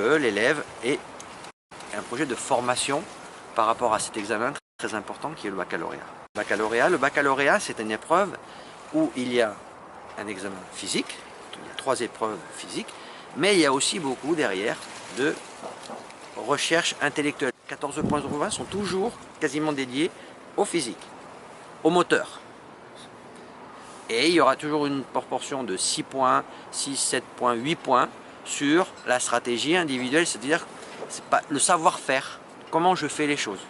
que l'élève ait un projet de formation par rapport à cet examen très important qui est le baccalauréat. Le baccalauréat, c'est une épreuve où il y a un examen physique, il y a 3 épreuves physiques, mais il y a aussi beaucoup derrière de recherche intellectuelle. 14 points de 20 sont toujours quasiment dédiés au physique, au moteur. Et il y aura toujours une proportion de 6 points, 6, 7 points, 8 points sur la stratégie individuelle, c'est-à-dire le savoir-faire, comment je fais les choses.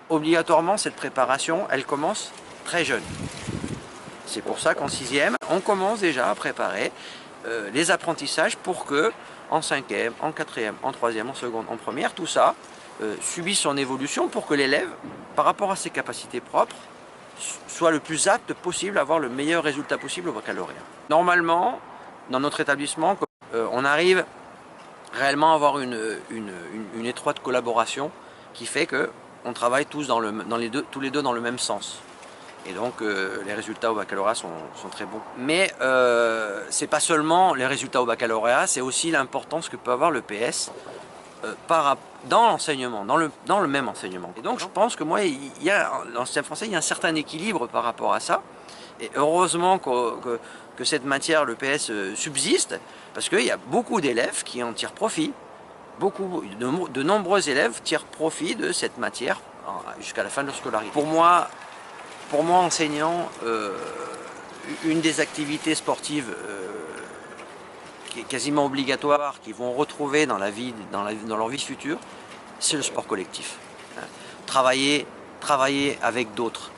Obligatoirement, cette préparation, elle commence très jeune. C'est pour ça qu'en 6e, on commence déjà à préparer les apprentissages pour que, en 5e, en 4e, en 3e, en seconde, en première, tout ça subisse son évolution pour que l'élève, par rapport à ses capacités propres, soit le plus apte possible à avoir le meilleur résultat possible au baccalauréat. Normalement, dans notre établissement, on arrive réellement à avoir une étroite collaboration qui fait qu'on travaille tous tous les deux dans le même sens. Et donc les résultats au baccalauréat sont très bons. Mais c'est pas seulement les résultats au baccalauréat, c'est aussi l'importance que peut avoir le PS dans l'enseignement, dans le même enseignement. Et donc je pense que moi, dans le système français, il y a un certain équilibre par rapport à ça. Et heureusement que cette matière, le PS, subsiste, parce qu'il y a beaucoup d'élèves qui en tirent profit. De nombreux élèves tirent profit de cette matière jusqu'à la fin de leur scolarité. Pour moi, enseignant, une des activités sportives qui est quasiment obligatoire, qu'ils vont retrouver dans leur vie future, c'est le sport collectif. Travailler avec d'autres,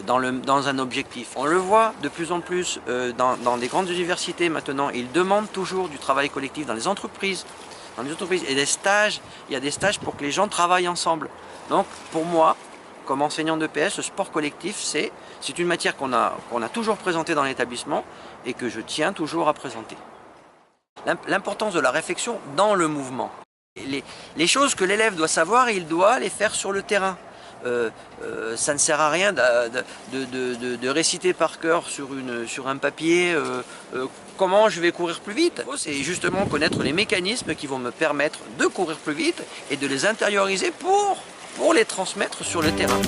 dans un objectif. On le voit de plus en plus dans des grandes universités maintenant, ils demandent toujours du travail collectif dans les entreprises. Et des stages, il y a des stages pour que les gens travaillent ensemble. Donc pour moi, comme enseignant de PS, le sport collectif, c'est une matière qu'on a toujours présentée dans l'établissement et que je tiens toujours à présenter. L'importance de la réflexion dans le mouvement. Les choses que l'élève doit savoir, il doit les faire sur le terrain. Ça ne sert à rien de réciter par cœur sur un papier comment je vais courir plus vite. C'est justement connaître les mécanismes qui vont me permettre de courir plus vite et de les intérioriser pour les transmettre sur le terrain.